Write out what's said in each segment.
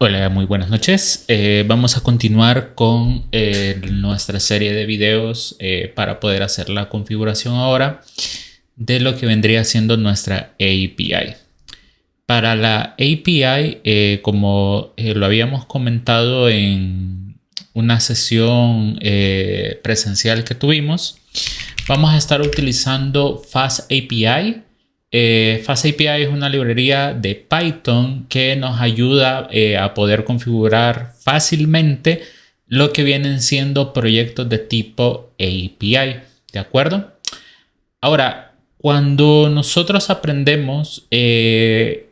Hola, muy buenas noches. Vamos a continuar con nuestra serie de videos para poder hacer la configuración ahora de lo que vendría siendo nuestra API. Para la API, como lo habíamos comentado en una sesión presencial que tuvimos, vamos a estar utilizando FastAPI. FastAPI es una librería de Python que nos ayuda a poder configurar fácilmente lo que vienen siendo proyectos de tipo API. ¿De acuerdo? Ahora, cuando nosotros aprendemos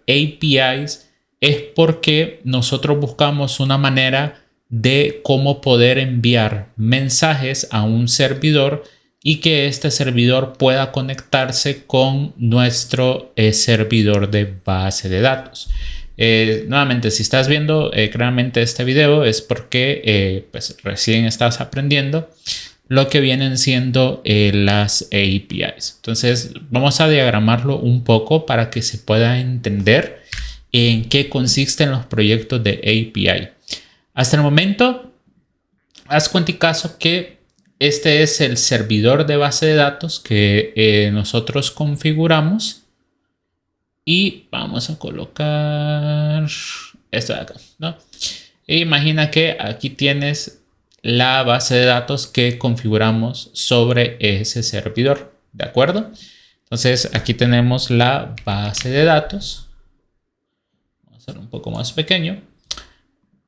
APIs es porque nosotros buscamos una manera de cómo poder enviar mensajes a un servidor y que este servidor pueda conectarse con nuestro servidor de base de datos. Nuevamente, si estás viendo claramente este video es porque pues recién estás aprendiendo lo que vienen siendo las APIs. Entonces vamos a diagramarlo un poco para que se pueda entender en qué consisten los proyectos de API. Hasta el momento, haz cuenta y caso que este es el servidor de base de datos que nosotros configuramos y vamos a colocar esto de acá, ¿no? E imagina que aquí tienes la base de datos que configuramos sobre ese servidor, ¿de acuerdo? Entonces aquí tenemos la base de datos. Vamos a hacerlo un poco más pequeño.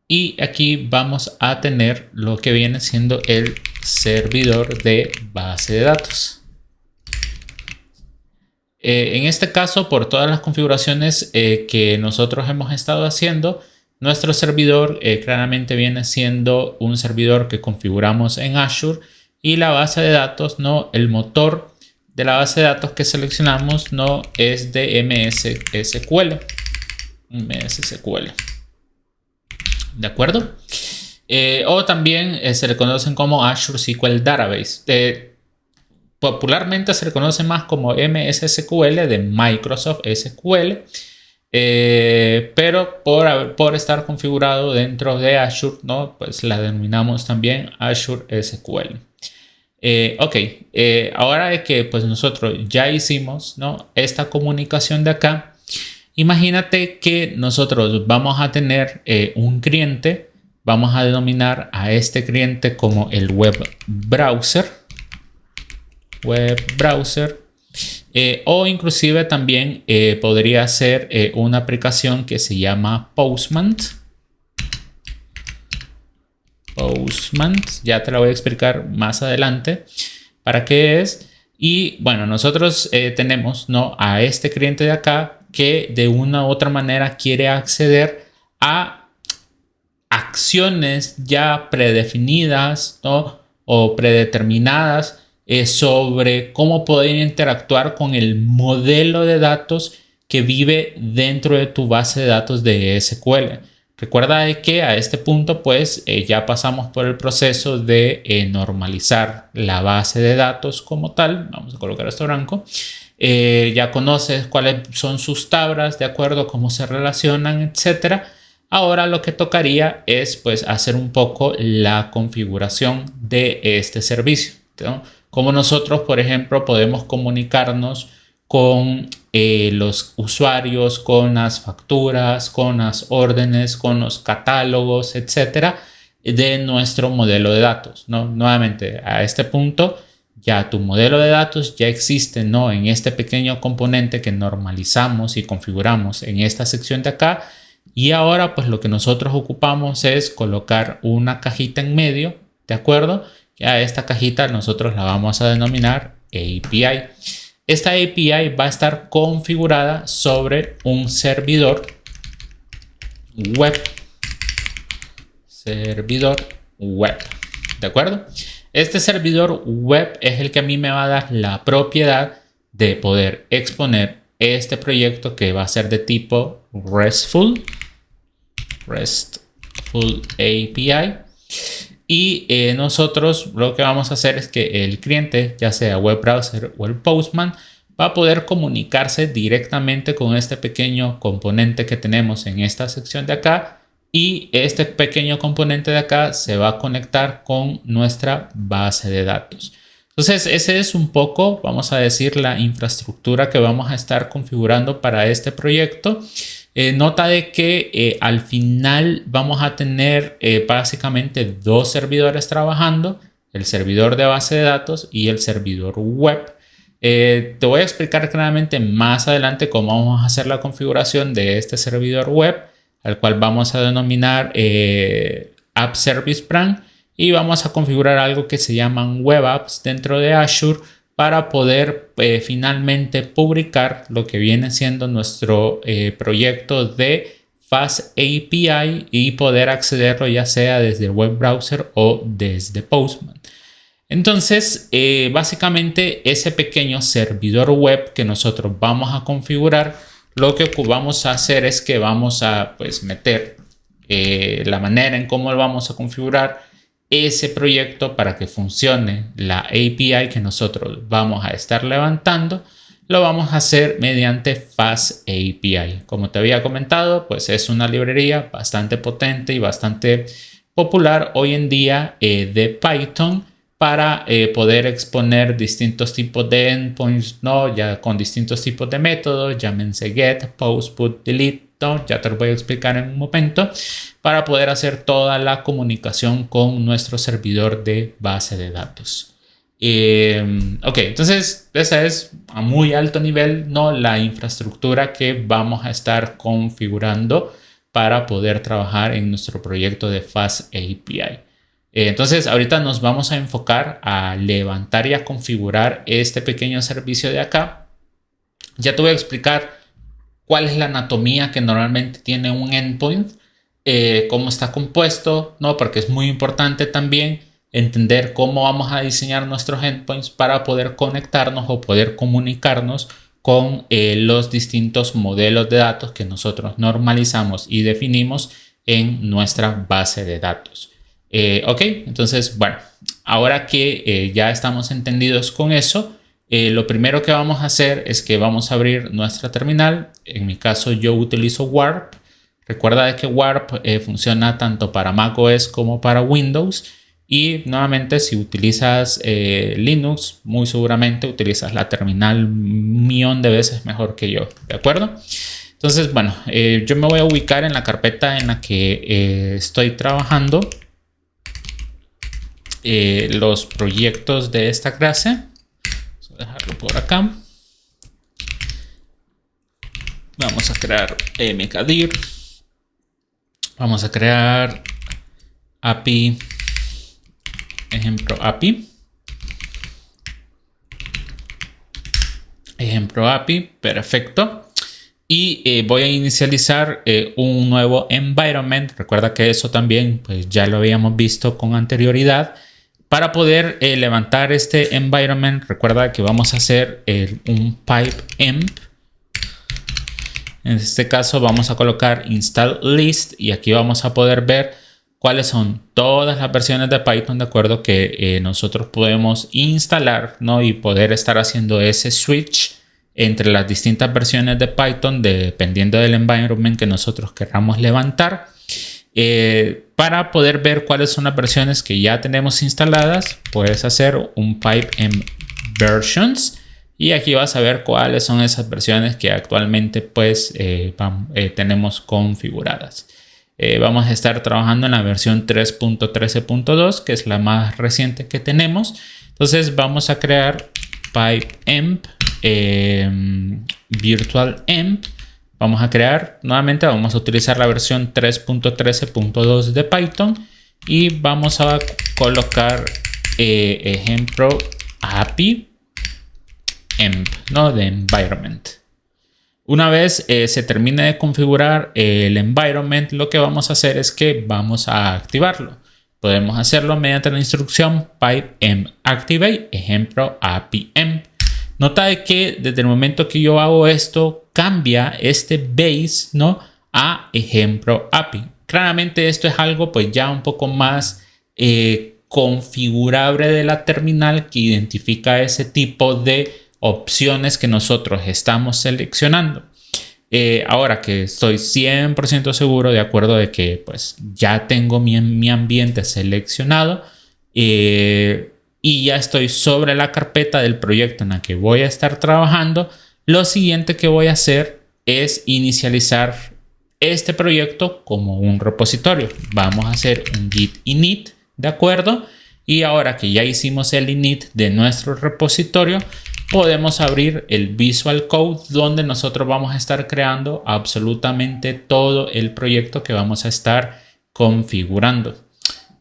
Y aquí vamos a tener lo que viene siendo el servidor de base de datos. En este caso, por todas las configuraciones que nosotros hemos estado haciendo, nuestro servidor claramente viene siendo un servidor que configuramos en Azure y la base de datos, no, el motor de la base de datos que seleccionamos no es de MS SQL. ¿De acuerdo? O también se le conocen como Azure SQL Database. Popularmente se le conoce más como MS SQL de Microsoft SQL. Pero por estar configurado dentro de Azure, ¿no? Pues la denominamos también Azure SQL. Ahora de que pues nosotros ya hicimos, ¿no?, esta comunicación de acá, imagínate que nosotros vamos a tener un cliente, vamos a denominar a este cliente como el web browser. O inclusive también podría ser una aplicación que se llama Postman. Ya te la voy a explicar más adelante para qué es. Y bueno, nosotros tenemos, ¿no?, a este cliente de acá que de una u otra manera quiere acceder a acciones ya predefinidas, ¿no?, o predeterminadas sobre cómo poder interactuar con el modelo de datos que vive dentro de tu base de datos de SQL. Recuerda que a este punto pues ya pasamos por el proceso de normalizar la base de datos como tal. Vamos a colocar esto blanco. Ya conoces cuáles son sus tablas, de acuerdo, cómo se relacionan, etcétera. Ahora lo que tocaría es pues hacer un poco la configuración de este servicio, ¿no? Como nosotros, por ejemplo, podemos comunicarnos con los usuarios, con las facturas, con las órdenes, con los catálogos, etcétera, de nuestro modelo de datos, ¿no? Nuevamente, a este punto ya tu modelo de datos ya existe, ¿no?, en este pequeño componente que normalizamos y configuramos en esta sección de acá. Y ahora pues lo que nosotros ocupamos es colocar una cajita en medio, ¿de acuerdo? A esta cajita nosotros la vamos a denominar API. Esta API va a estar configurada sobre un servidor web. ¿De acuerdo? Este servidor web es el que a mí me va a dar la propiedad de poder exponer este proyecto que va a ser de tipo RESTful API. Y nosotros lo que vamos a hacer es que el cliente, ya sea web browser o el Postman, va a poder comunicarse directamente con este pequeño componente que tenemos en esta sección de acá y este pequeño componente de acá se va a conectar con nuestra base de datos. Entonces, ese es un poco, vamos a decir, la infraestructura que vamos a estar configurando para este proyecto. Nota de que al final vamos a tener básicamente dos servidores trabajando, el servidor de base de datos y el servidor web. Te voy a explicar claramente más adelante cómo vamos a hacer la configuración de este servidor web, al cual vamos a denominar App Service Plan, y vamos a configurar algo que se llaman Web Apps dentro de Azure para poder finalmente publicar lo que viene siendo nuestro proyecto de Fast API y poder accederlo ya sea desde el web browser o desde Postman. Entonces, básicamente ese pequeño servidor web que nosotros vamos a configurar, lo que vamos a hacer es que vamos a meter la manera en cómo lo vamos a configurar ese proyecto para que funcione la API que nosotros vamos a estar levantando. Lo vamos a hacer mediante Fast API. Como te había comentado, pues es una librería bastante potente y bastante popular hoy en día de Python para poder exponer distintos tipos de endpoints, ¿no? Ya con distintos tipos de métodos, llámense get, post, put, delete, ¿no? Ya te lo voy a explicar en un momento, para poder hacer toda la comunicación con nuestro servidor de base de datos. Ok, entonces esa es a muy alto nivel, ¿no? La infraestructura que vamos a estar configurando para poder trabajar en nuestro proyecto de Fast API. Entonces ahorita nos vamos a enfocar a levantar y a configurar este pequeño servicio de acá. Ya te voy a explicar cuál es la anatomía que normalmente tiene un endpoint, cómo está compuesto, ¿no? Porque es muy importante también entender cómo vamos a diseñar nuestros endpoints para poder conectarnos o poder comunicarnos con los distintos modelos de datos que nosotros normalizamos y definimos en nuestra base de datos. Ok, entonces, bueno, ahora que ya estamos entendidos con eso, lo primero que vamos a hacer es que vamos a abrir nuestra terminal. En mi caso yo utilizo Warp. Recuerda de que Warp funciona tanto para macOS como para Windows. Y nuevamente, si utilizas Linux, muy seguramente utilizas la terminal un millón de veces mejor que yo, ¿de acuerdo? Entonces, bueno, yo me voy a ubicar en la carpeta en la que estoy trabajando los proyectos de esta clase. Voy a dejarlo por acá. Vamos a crear mkdir. Vamos a crear API, ejemplo API. Ejemplo API, perfecto. Y voy a inicializar un nuevo environment. Recuerda que eso también pues, ya lo habíamos visto con anterioridad. Para poder levantar este environment, recuerda que vamos a hacer un pipe env. En este caso vamos a colocar install list y aquí vamos a poder ver cuáles son todas las versiones de Python, de acuerdo, que nosotros podemos instalar, ¿no? Y poder estar haciendo ese switch entre las distintas versiones de Python dependiendo del environment que nosotros queramos levantar. Para poder ver cuáles son las versiones que ya tenemos instaladas, puedes hacer un pipe env versions y aquí vas a ver cuáles son esas versiones que actualmente pues tenemos configuradas. Vamos a estar trabajando en la versión 3.13.2, que es la más reciente que tenemos. Entonces vamos a crear pipe env virtual env. Vamos a crear, nuevamente vamos a utilizar la versión 3.13.2 de Python y vamos a colocar ejemplo API env, ¿no? De environment. Una vez se termine de configurar el environment, lo que vamos a hacer es que vamos a activarlo. Podemos hacerlo mediante la instrucción pipe env activate, ejemplo API env. Nota de que desde el momento que yo hago esto, cambia este base, ¿no? A ejemplo API. Claramente esto es algo pues ya un poco más configurable de la terminal, que identifica ese tipo de opciones que nosotros estamos seleccionando. ahora que estoy 100% seguro, de acuerdo de que pues ya tengo mi ambiente seleccionado y ya estoy sobre la carpeta del proyecto en la que voy a estar trabajando, lo siguiente que voy a hacer es inicializar este proyecto como un repositorio. Vamos a hacer un git init, ¿de acuerdo? Y ahora que ya hicimos el init de nuestro repositorio, podemos abrir el Visual Code donde nosotros vamos a estar creando absolutamente todo el proyecto que vamos a estar configurando.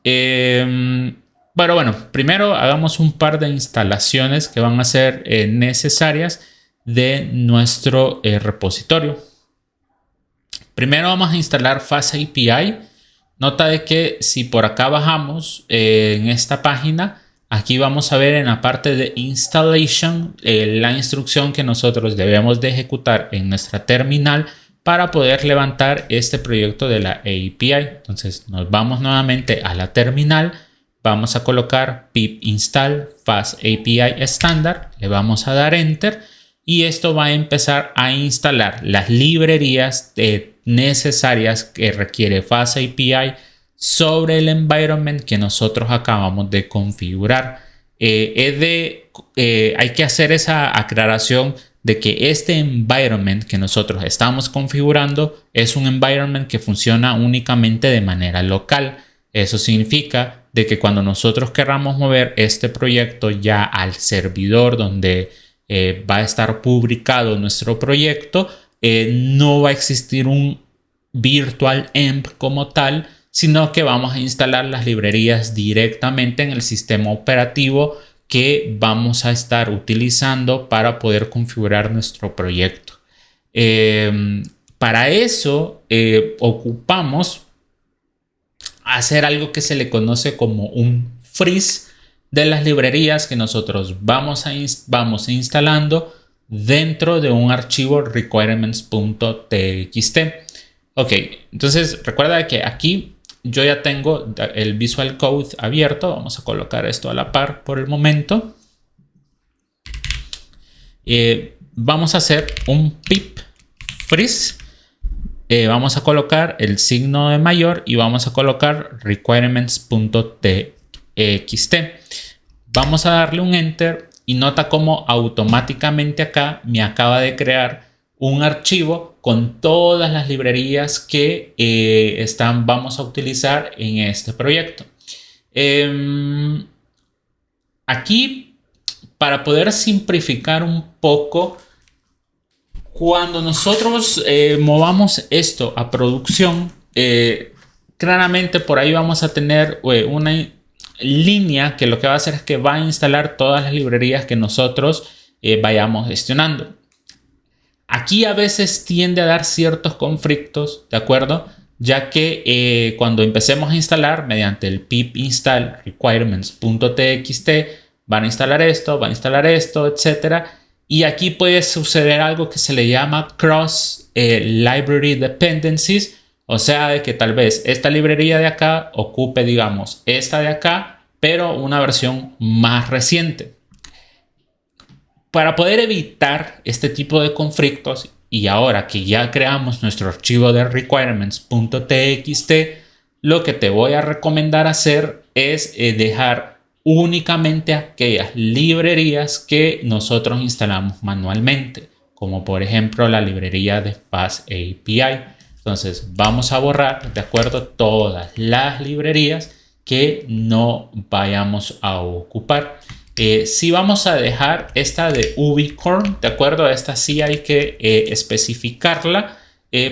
Pero bueno, primero hagamos un par de instalaciones que van a ser necesarias de nuestro repositorio. Primero vamos a instalar FastAPI. Nota de que si por acá bajamos en esta página, aquí vamos a ver en la parte de Installation la instrucción que nosotros debemos de ejecutar en nuestra terminal para poder levantar este proyecto de la API. Entonces nos vamos nuevamente a la terminal, vamos a colocar pip install FastAPI standard, le vamos a dar enter y esto va a empezar a instalar las librerías necesarias que requiere FastAPI sobre el environment que nosotros acabamos de configurar. Hay que hacer esa aclaración de que este environment que nosotros estamos configurando es un environment que funciona únicamente de manera local. Eso significa de que cuando nosotros queramos mover este proyecto ya al servidor donde va a estar publicado nuestro proyecto, no va a existir un virtual env como tal, sino que vamos a instalar las librerías directamente en el sistema operativo que vamos a estar utilizando para poder configurar nuestro proyecto. Para eso ocupamos hacer algo que se le conoce como un freeze de las librerías que nosotros vamos instalando dentro de un archivo requirements.txt. Ok, entonces recuerda que aquí yo ya tengo el Visual Code abierto. Vamos a colocar esto a la par por el momento. Vamos a hacer un pip freeze. Vamos a colocar el signo de mayor y vamos a colocar requirements.txt. Vamos a darle un enter y nota cómo automáticamente acá me acaba de crear un archivo con todas las librerías que vamos a utilizar en este proyecto. Aquí, para poder simplificar un poco, cuando nosotros movamos esto a producción, claramente por ahí vamos a tener una línea que lo que va a hacer es que va a instalar todas las librerías que nosotros vayamos gestionando. Aquí a veces tiende a dar ciertos conflictos, ¿de acuerdo? Ya que cuando empecemos a instalar mediante el pip install requirements.txt van a instalar esto, etcétera. Y aquí puede suceder algo que se le llama cross library dependencies. O sea, de que tal vez esta librería de acá ocupe, digamos, esta de acá, pero una versión más reciente. Para poder evitar este tipo de conflictos y ahora que ya creamos nuestro archivo de requirements.txt, lo que te voy a recomendar hacer es dejar únicamente aquellas librerías que nosotros instalamos manualmente, como por ejemplo la librería de FastAPI. Entonces vamos a borrar, de acuerdo, todas las librerías que no vayamos a ocupar. Si vamos a dejar esta de Ubicorn, de acuerdo, esta sí hay que especificarla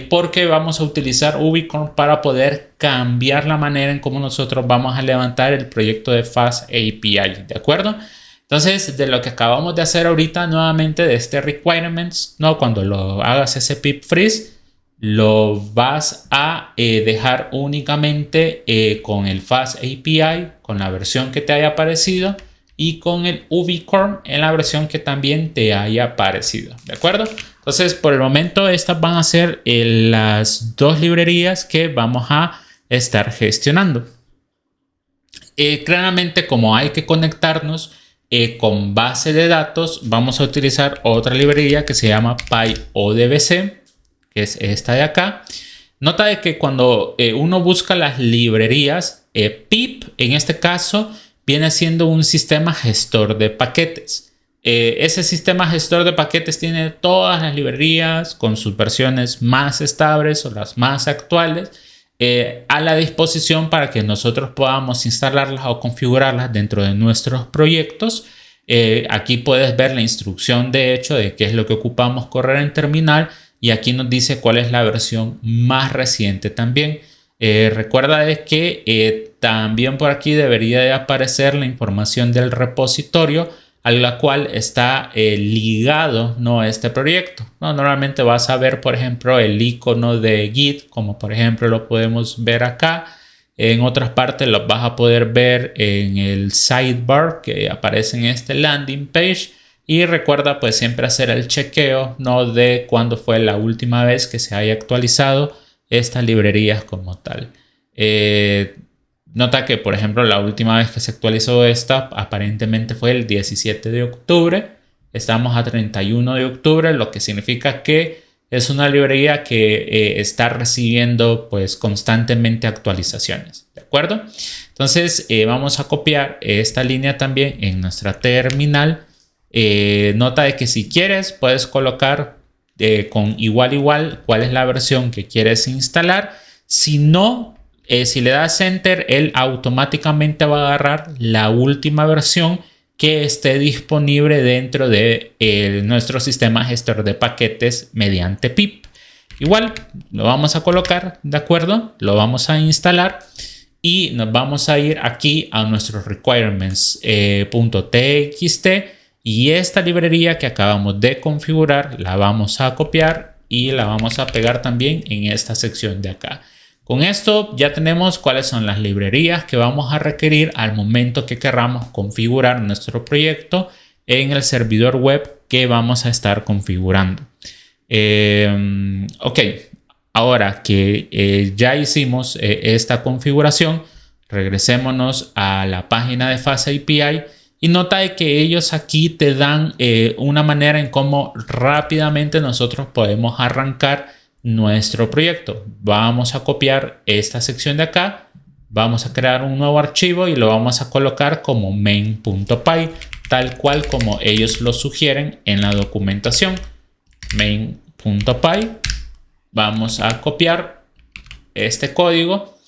porque vamos a utilizar Ubicorn para poder cambiar la manera en cómo nosotros vamos a levantar el proyecto de FastAPI, de acuerdo. Entonces, de lo que acabamos de hacer ahorita nuevamente de este requirements, ¿no? Cuando lo hagas ese pip freeze, lo vas a dejar únicamente con el FastAPI, con la versión que te haya parecido, y con el Ubicorn en la versión que también te haya parecido, ¿de acuerdo? Entonces, por el momento, estas van a ser las dos librerías que vamos a estar gestionando. Claramente, como hay que conectarnos con base de datos, vamos a utilizar otra librería que se llama PyODBC. que es esta de acá. Nota de que cuando uno busca las librerías, pip en este caso viene siendo un sistema gestor de paquetes. Ese sistema gestor de paquetes tiene todas las librerías con sus versiones más estables o las más actuales a la disposición para que nosotros podamos instalarlas o configurarlas dentro de nuestros proyectos. Aquí puedes ver la instrucción de hecho de qué es lo que ocupamos correr en terminal, y aquí nos dice cuál es la versión más reciente también. Recuerda de que también por aquí debería de aparecer la información del repositorio a la cual está ligado, ¿no?, este proyecto, ¿no? Normalmente vas a ver, por ejemplo, el icono de Git, como por ejemplo lo podemos ver acá. En otras partes lo vas a poder ver en el sidebar que aparece en este landing page. Y recuerda pues siempre hacer el chequeo, ¿no?, de cuándo fue la última vez que se haya actualizado estas librerías como tal. Nota que, por ejemplo, la última vez que se actualizó esta aparentemente fue el 17 de octubre. Estamos a 31 de octubre, lo que significa que es una librería que está recibiendo pues constantemente actualizaciones. ¿De acuerdo? Entonces vamos a copiar esta línea también en nuestra terminal. Nota de que si quieres puedes colocar con igual cuál es la versión que quieres instalar. Si no, si le das enter, él automáticamente va a agarrar la última versión que esté disponible dentro de nuestro sistema gestor de paquetes mediante pip. Igual lo vamos a colocar, ¿de acuerdo? Lo vamos a instalar y nos vamos a ir aquí a nuestros requirements .txt, y esta librería que acabamos de configurar la vamos a copiar y la vamos a pegar también en esta sección de acá. Con esto ya tenemos cuáles son las librerías que vamos a requerir al momento que queramos configurar nuestro proyecto en el servidor web que vamos a estar configurando. Ok, ahora que ya hicimos esta configuración, regresémonos a la página de Fast API y nota de que ellos aquí te dan una manera en cómo rápidamente nosotros podemos arrancar nuestro proyecto. Vamos a copiar esta sección de acá, vamos a crear un nuevo archivo y lo vamos a colocar como main.py, tal cual como ellos lo sugieren en la documentación. Main.py, vamos a copiar este código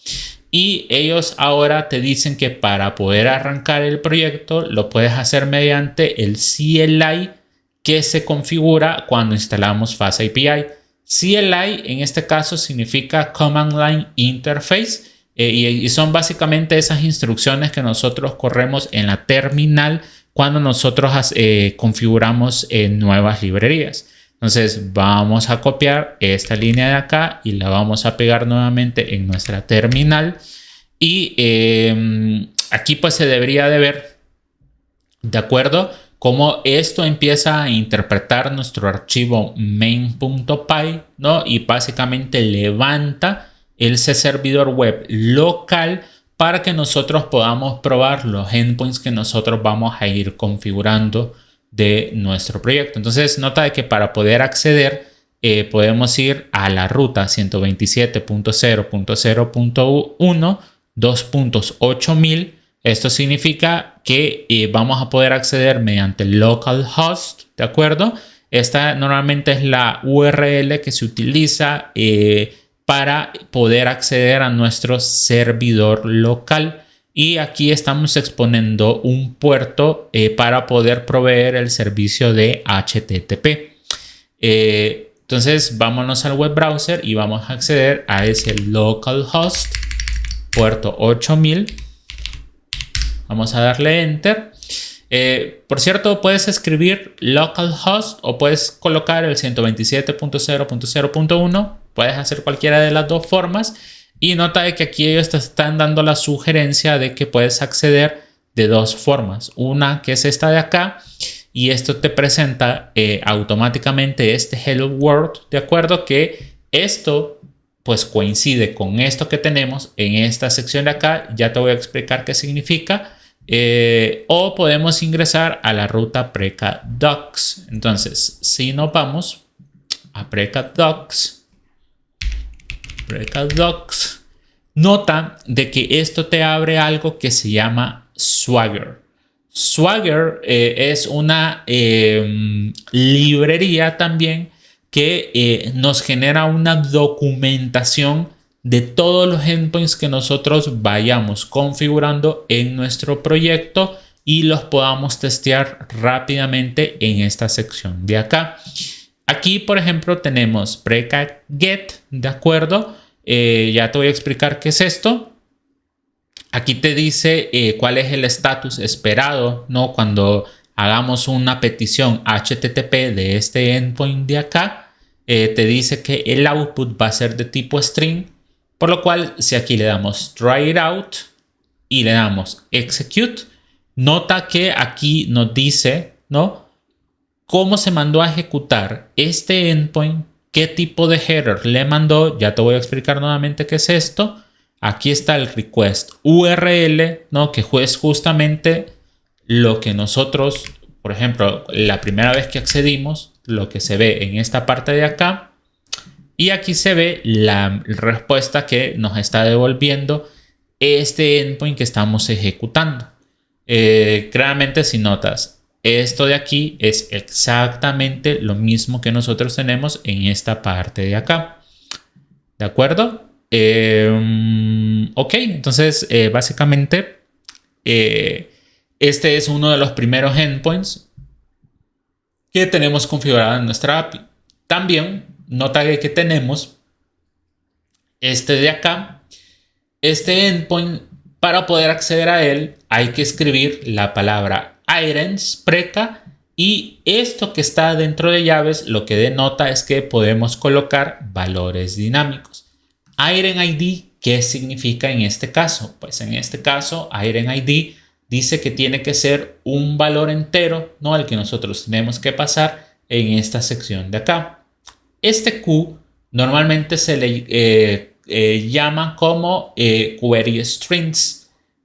y ellos ahora te dicen que para poder arrancar el proyecto lo puedes hacer mediante el CLI que se configura cuando instalamos Fast API. CLI en este caso significa Command Line Interface y son básicamente esas instrucciones que nosotros corremos en la terminal cuando nosotros configuramos nuevas librerías. Entonces vamos a copiar esta línea de acá y la vamos a pegar nuevamente en nuestra terminal y aquí pues se debería de ver, ¿de acuerdo?, cómo esto empieza a interpretar nuestro archivo main.py, ¿no? Y básicamente levanta ese servidor web local para que nosotros podamos probar los endpoints que nosotros vamos a ir configurando de nuestro proyecto. Entonces nota de que para poder acceder podemos ir a la ruta 127.0.0.1 2.8000. Esto significa que vamos a poder acceder mediante localhost, ¿de acuerdo? Esta normalmente es la URL que se utiliza para poder acceder a nuestro servidor local. Y aquí estamos exponiendo un puerto para poder proveer el servicio de HTTP. Entonces vámonos al web browser y vamos a acceder a ese localhost puerto 8000. Vamos a darle enter. Por cierto, puedes escribir localhost o puedes colocar el 127.0.0.1. Puedes hacer cualquiera de las dos formas. Y nota de que aquí ellos te están dando la sugerencia de que puedes acceder de dos formas. Una que es esta de acá. Y esto te presenta automáticamente este Hello World. De acuerdo que esto pues coincide con esto que tenemos en esta sección de acá. Ya te voy a explicar qué significa. O podemos ingresar a la ruta Precat Docs. Entonces, si nos vamos a Precat Docs, breakout docs. Nota de que esto te abre algo que se llama Swagger. Swagger es una librería también que nos genera una documentación de todos los endpoints que nosotros vayamos configurando en nuestro proyecto y los podamos testear rápidamente en esta sección de acá. Aquí, por ejemplo, tenemos breakout get, ¿de acuerdo? Ya te voy a explicar qué es esto. Aquí te dice cuál es el estatus esperado, ¿no? Cuando hagamos una petición HTTP de este endpoint de acá, te dice que el output va a ser de tipo string, por lo cual si aquí le damos try it out y le damos execute, nota que aquí nos dice, ¿no?, cómo se mandó a ejecutar este endpoint, qué tipo de header le mandó. Ya te voy a explicar nuevamente qué es esto. Aquí está el request URL, ¿no?, que es justamente lo que nosotros, por ejemplo, la primera vez que accedimos, lo que se ve en esta parte de acá. Y aquí se ve la respuesta que nos está devolviendo este endpoint que estamos ejecutando. Claramente, si notas, esto de aquí es exactamente lo mismo que nosotros tenemos en esta parte de acá. ¿De acuerdo? Ok, entonces básicamente este es uno de los primeros endpoints que tenemos configurado en nuestra API. También nota que tenemos este de acá. Este endpoint, para poder acceder a él, hay que escribir la palabra items preca, y esto que está dentro de llaves lo que denota es que podemos colocar valores dinámicos. Item ID, ¿qué significa en este caso? Pues en este caso, Item ID dice que tiene que ser un valor entero, ¿no?, al que nosotros tenemos que pasar en esta sección de acá. Este Q normalmente se le llama como query strings.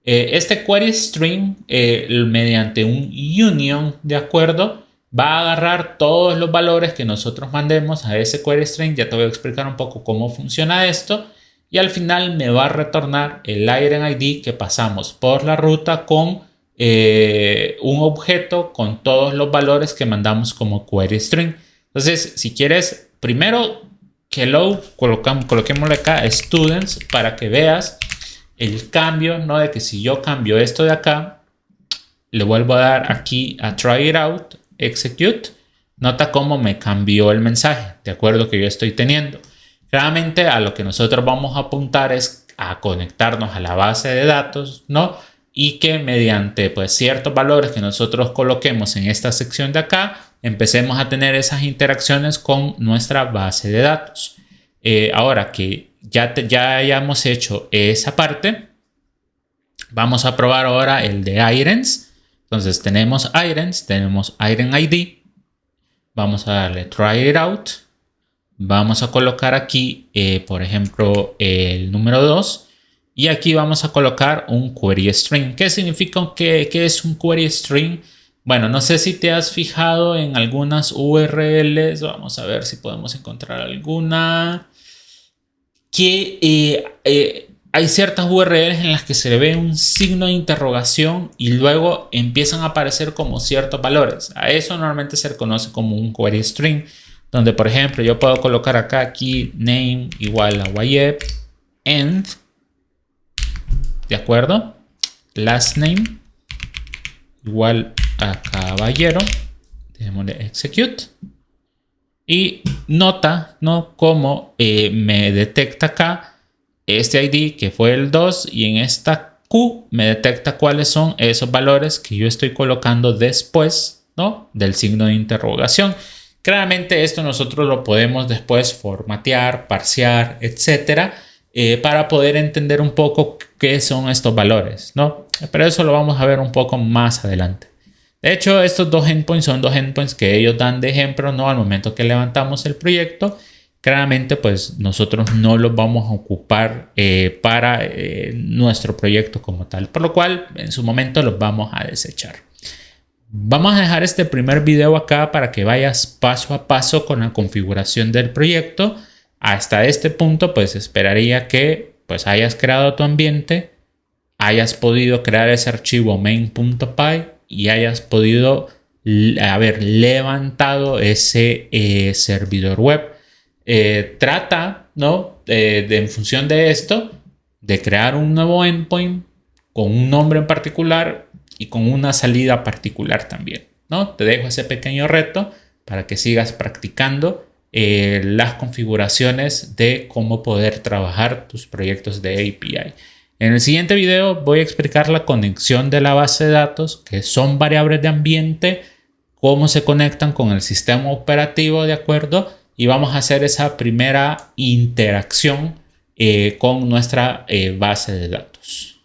Este query string, mediante un union, ¿de acuerdo?, va a agarrar todos los valores que nosotros mandemos a ese query string. Ya te voy a explicar un poco cómo funciona esto. Y al final me va a retornar el item ID que pasamos por la ruta con un objeto con todos los valores que mandamos como query string. Entonces, si quieres, primero que lo coloquémosle acá students para que veas el cambio, ¿no? De que si yo cambio esto de acá, le vuelvo a dar aquí a try it out, execute, nota cómo me cambió el mensaje, de acuerdo, que yo estoy teniendo. Claramente a lo que nosotros vamos a apuntar es a conectarnos a la base de datos, ¿no? Y que mediante pues ciertos valores que nosotros coloquemos en esta sección de acá, empecemos a tener esas interacciones con nuestra base de datos. Ahora que ya hayamos hecho esa parte, vamos a probar ahora el de items. Entonces tenemos items, tenemos item ID, vamos a darle try it out, vamos a colocar aquí, por ejemplo, el número 2. Y aquí vamos a colocar un query string. ¿Qué significa qué es un query string? Bueno, no sé si te has fijado en algunas URLs. Vamos a ver si podemos encontrar alguna. Que hay ciertas URLs en las que se le ve un signo de interrogación y luego empiezan a aparecer como ciertos valores. A eso normalmente se le conoce como un query string. Donde, por ejemplo, yo puedo colocar acá aquí name igual a YEP end. ¿De acuerdo? Last name igual a caballero. Dejémosle execute. Y nota, ¿no?, cómo me detecta acá este ID que fue el 2. Y en esta Q me detecta cuáles son esos valores que yo estoy colocando después, ¿no?, del signo de interrogación. Claramente esto nosotros lo podemos después formatear, parsear, etcétera. Para poder entender un poco qué son estos valores, ¿no? Pero eso lo vamos a ver un poco más adelante. De hecho, estos dos endpoints son dos endpoints que ellos dan de ejemplo, ¿no? Al momento que levantamos el proyecto, claramente pues nosotros no los vamos a ocupar para nuestro proyecto como tal, por lo cual en su momento los vamos a desechar. Vamos a dejar este primer video acá para que vayas paso a paso con la configuración del proyecto. Hasta este punto, pues esperaría que pues hayas creado tu ambiente, hayas podido crear ese archivo main.py y hayas podido haber levantado ese servidor web. Trata, ¿no? En función de esto, de crear un nuevo endpoint con un nombre en particular y con una salida particular también, ¿no? Te dejo ese pequeño reto para que sigas practicando las configuraciones de cómo poder trabajar tus proyectos de API. En el siguiente video voy a explicar la conexión de la base de datos, que son variables de ambiente, cómo se conectan con el sistema operativo, ¿de acuerdo? Y vamos a hacer esa primera interacción con nuestra base de datos.